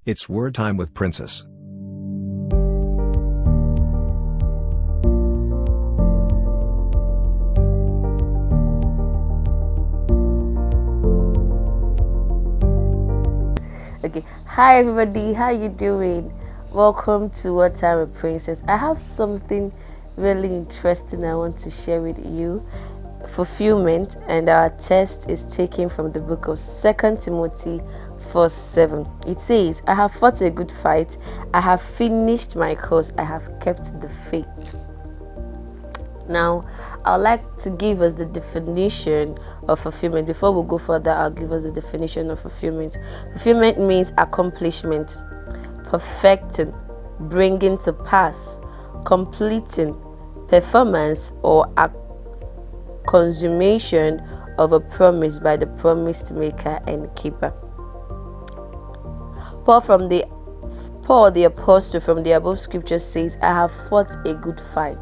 It's Word Time with Princess. Okay, hi everybody, how you doing? Welcome to Word Time with Princess. I have something really interesting I want to share with you. Fulfillment, and our text is taken from the book of 2 Timothy 4:7. It says, I have fought a good fight, I have finished my course, I have kept the faith. Now, I'd like to give us the definition of fulfillment. Before we go further, I'll give us the definition of fulfillment. Fulfillment means accomplishment, perfecting, bringing to pass, completing, performance, or consummation of a promise by the promise maker and keeper. Paul the apostle from the above scripture says, I have fought a good fight.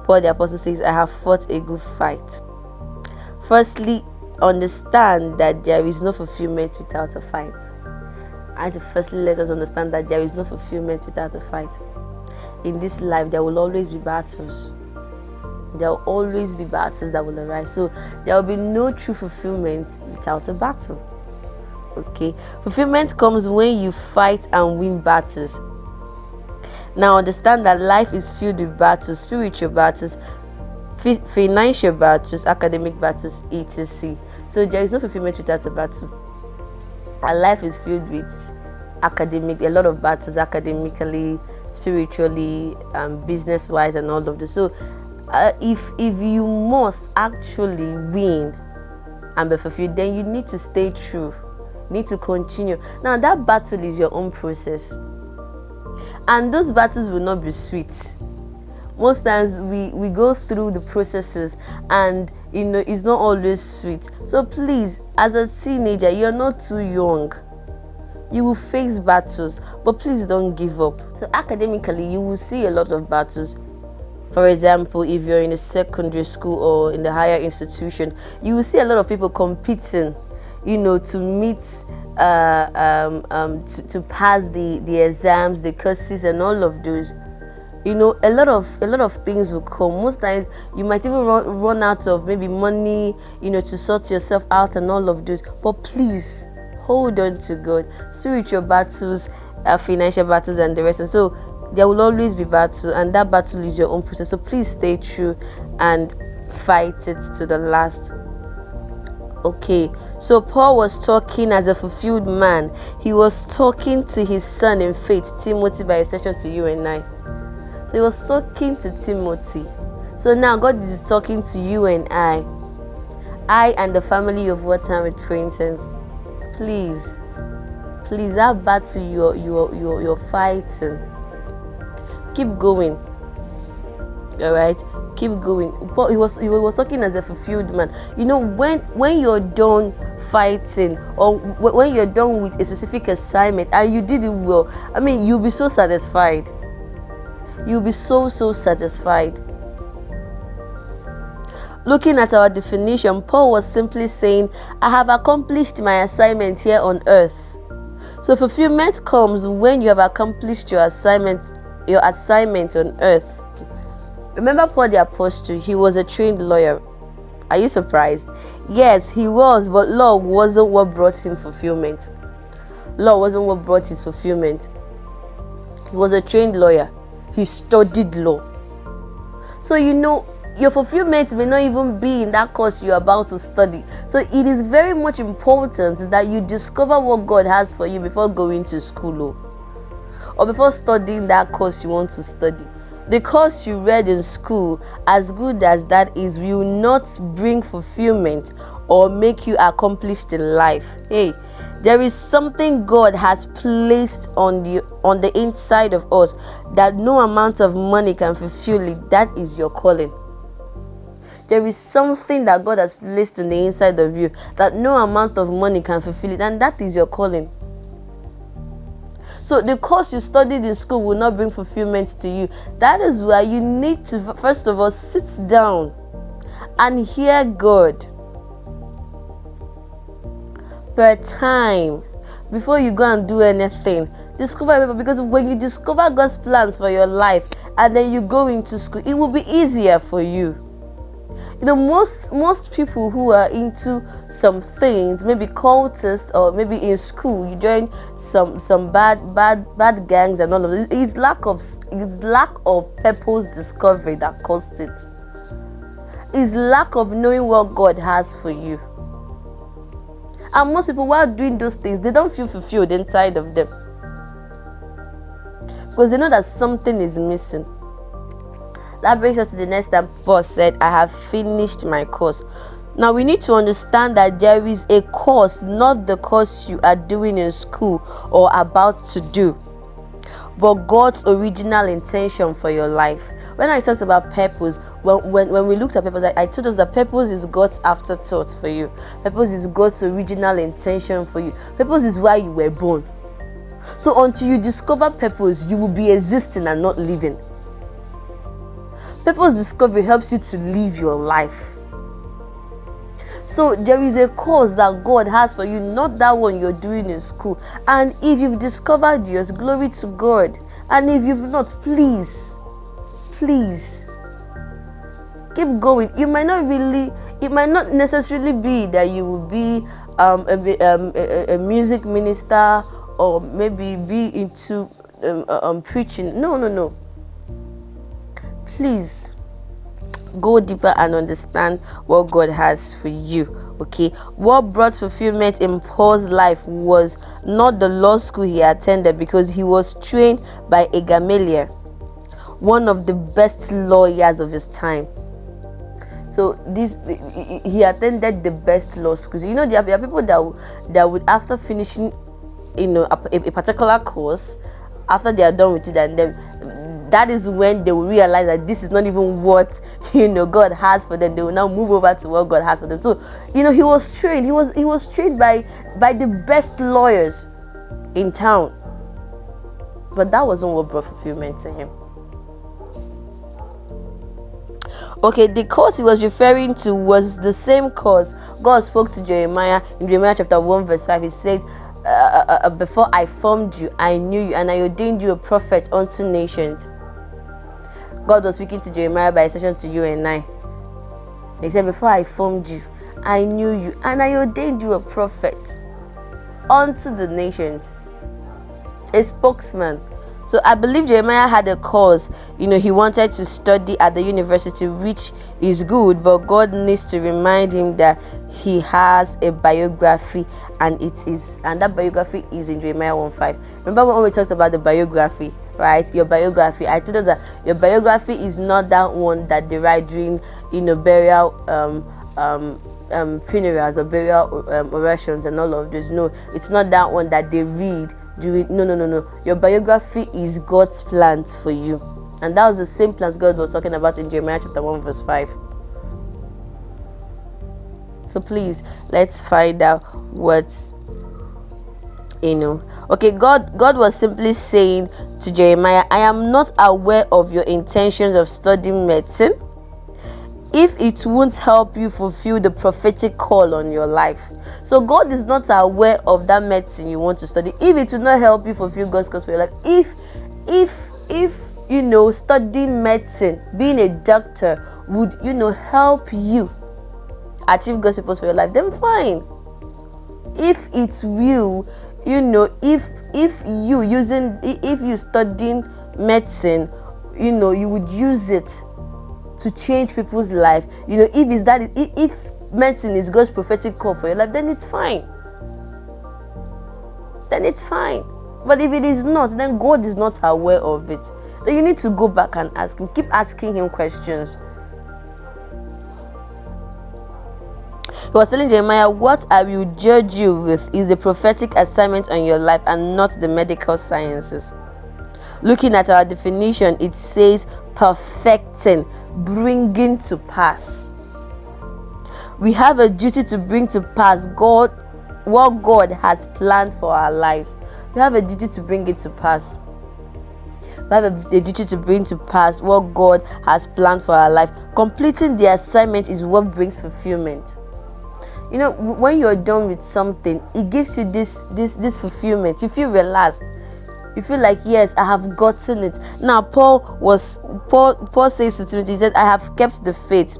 Paul the apostle says, I have fought a good fight. Firstly, understand that there is no fulfillment without a fight. And to firstly let us understand that there is no fulfillment without a fight. In this life, there will always be battles. There will always be battles that will arise. So there will be no true fulfillment without a battle. Okay? Fulfillment comes when you fight and win battles. Now understand that life is filled with battles, spiritual battles, financial battles, academic battles, etc. So there is no fulfillment without a battle. Our life is filled with a lot of battles, academically, spiritually, business-wise, and all of this. So if you must actually win and be fulfilled, then you need to stay true, you need to continue. Now that battle is your own process. And those battles will not be sweet. Most times we go through the processes and it's not always sweet. So please, as a teenager, you're not too young. You will face battles, but please don't give up. So academically, you will see a lot of battles. For example, if you're in a secondary school or in the higher institution, you will see a lot of people competing, to meet, to pass the exams, the courses, and all of those. A lot of things will come. Most times, you might even run out of maybe money, to sort yourself out and all of those. But please, hold on to God. Spiritual battles, financial battles, and the rest. And so there will always be battle, and that battle is your own process. So please stay true and fight it to the last. Okay, so Paul was talking as a fulfilled man. He was talking to his son in faith, Timothy, by extension to you and I. So he was talking to Timothy. So now God is talking to you and I and the family of Word Time with Princess. Please, that battle you're fighting, keep going. All right, keep going. But he was talking as a fulfilled man. When you're done fighting, or when you're done with a specific assignment and you did it well, you'll be so satisfied. You'll be so satisfied. Looking at our definition, Paul was simply saying, I have accomplished my assignment here on earth. So fulfillment comes when you have accomplished your assignment on earth. Remember Paul the apostle, he was a trained lawyer. Are you surprised? Yes, he was, but law wasn't what brought him fulfillment. Law wasn't what brought his fulfillment. He was a trained lawyer. He studied law. So your fulfillment may not even be in that course you're about to study. So it is very much important that you discover what God has for you before going to school or before studying that course you want to study. The course you read in school, as good as that is, will not bring fulfillment or make you accomplished in life. Hey, there is something God has placed on the inside of us that no amount of money can fulfill it. That is your calling. There is something that God has placed in the inside of you that no amount of money can fulfill it, and that is your calling. So the course you studied in school will not bring fulfillment to you. That is why you need to, first of all, sit down and hear God. Per time, before you go and do anything. Discover your purpose, because when you discover God's plans for your life and then you go into school, it will be easier for you. You know, most people who are into some things, maybe cultists, or maybe in school you join some bad gangs and all of this, it's lack of purpose discovery that caused it. It's lack of knowing what God has for you. And most people, while doing those things, they don't feel fulfilled inside of them, because they know that something is missing. That brings us to the next time. Paul said, I have finished my course. Now we need to understand that there is a course, not the course you are doing in school or about to do, but God's original intention for your life. When I talked about purpose, when we looked at purpose, I told us that purpose is God's afterthought for you. Purpose is God's original intention for you. Purpose is why you were born. So until you discover purpose, you will be existing and not living. Purpose discovery helps you to live your life. So there is a course that God has for you, not that one you're doing in school. And if you've discovered yours, glory to God. And if you've not, please keep going. It might not necessarily be that you will be a music minister, or maybe be into preaching. No. Please go deeper and understand what God has for you. Okay, what brought fulfillment in Paul's life was not the law school he attended, because he was trained by a Gamaliel, one of the best lawyers of his time. So he attended the best law schools. You know, there are people that would after finishing, you know, a particular course, after they are done with it, and then that is when they will realize that this is not even what, you know, God has for them. They will now move over to what God has for them. So, you know, he was trained. He was trained by the best lawyers in town. But that wasn't what brought fulfillment to him. Okay, the course he was referring to was the same course God spoke to Jeremiah in Jeremiah chapter 1 verse 5. He says, before I formed you, I knew you, and I ordained you a prophet unto nations. God was speaking to Jeremiah by extension to you and I. He said, before I formed you, I knew you, and I ordained you a prophet unto the nations. A spokesman. So I believe Jeremiah had a course, you know, he wanted to study at the university, which is good, but God needs to remind him that he has a biography, and that biography is in Jeremiah 1:5. Remember when we talked about the biography, right? Your biography. I told us that your biography is not that one that they write during, you know, burial funerals or burial orations and all of those. No, it's not that one that they read. No. Your biography is God's plans for you, and that was the same plans God was talking about in Jeremiah chapter 1 verse 5. So please, let's find out what's, you know. Okay, God was simply saying to Jeremiah, I am not aware of your intentions of studying medicine if it won't help you fulfill the prophetic call on your life. So God is not aware of that medicine you want to study if it will not help you fulfill God's cause for your life. If you know, studying medicine, being a doctor would, you know, help you achieve God's purpose for your life, then fine. If it will, you know, if you studying medicine, you know, you would use it to change people's life, you know, if medicine is God's prophetic call for your life, then it's fine. But if it is not, then God is not aware of it. Then you need to go back and ask him. Keep asking him questions. He was telling Jeremiah, what I will judge you with is the prophetic assignment on your life and not the medical sciences. Looking at our definition, it says perfecting, bringing to pass. We have a duty to bring to pass what God has planned for our lives. We have a duty to bring it to pass. We have a duty to bring to pass what God has planned for our life. Completing the assignment is what brings fulfillment. You know, when you're done with something, it gives you this fulfillment. You feel relaxed. You feel like, yes, I have gotten it. Now, Paul says to Timothy, he said, I have kept the faith.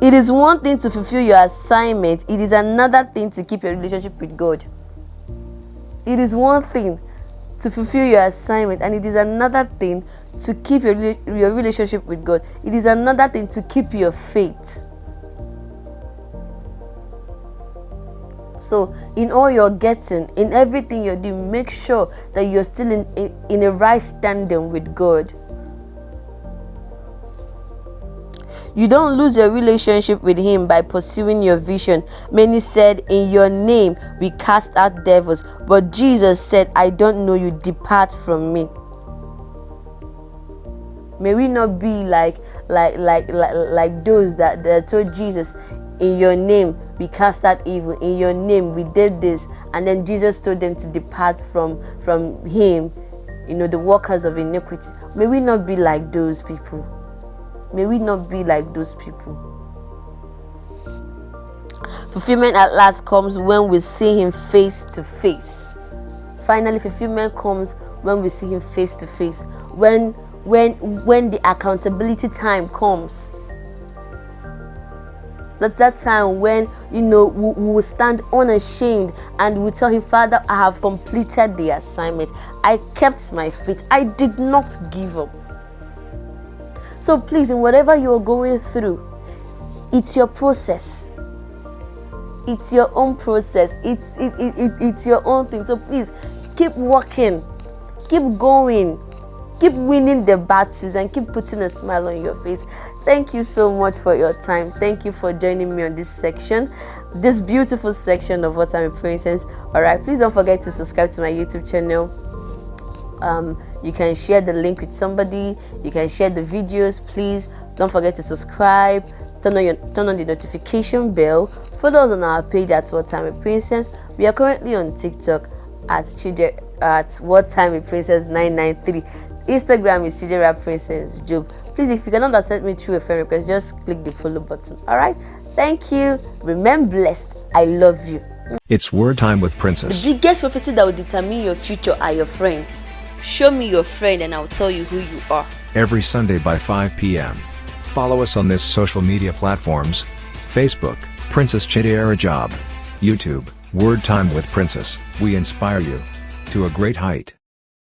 It is one thing to fulfill your assignment. It is another thing to keep your relationship with God. It is one thing to fulfill your assignment, and it is another thing to keep your relationship with God. It is another thing to keep your faith. So in all you're getting, in everything you're doing, make sure that you're still in a right standing with God. You don't lose your relationship with Him by pursuing your vision. Many said, in your name we cast out devils, but Jesus said, I don't know you, depart from me. May we not be like those that told Jesus, in your name we cast out evil, in your name we did this, and then Jesus told them to depart from Him, the workers of iniquity. May we not be like those people. May we not be like those people. Fulfillment at last comes when we see Him face to face. Finally, fulfillment comes when we see Him face to face. When the accountability time comes. That time when we will stand unashamed and we tell Him, Father, I have completed the assignment. I kept my faith. I did not give up. So please, in whatever you're going through, it's your process. It's your own process. It's your own thing. So please, keep working, keep going, keep winning the battles, and keep putting a smile on your face. Thank you so much for your time. Thank you for joining me on this section, this beautiful section of What Time with Princess. All right, please don't forget to subscribe to my YouTube channel. You can share the link with somebody. You can share the videos. Please don't forget to subscribe. Turn on the notification bell. Follow us on our page at What Time with Princess. We are currently on TikTok at What Time with Princess 993. Instagram is Chidera Princess Job. Please, if you cannot accept me through a friend request, just click the follow button. All right. Thank you. Remain blessed. I love you. It's Word Time with Princess. The biggest prophecy that will determine your future are your friends. Show me your friend and I'll tell you who you are. Every Sunday by 5 p.m. Follow us on this social media platforms: Facebook, Princess Chidera Job; YouTube, Word Time with Princess. We inspire you to a great height.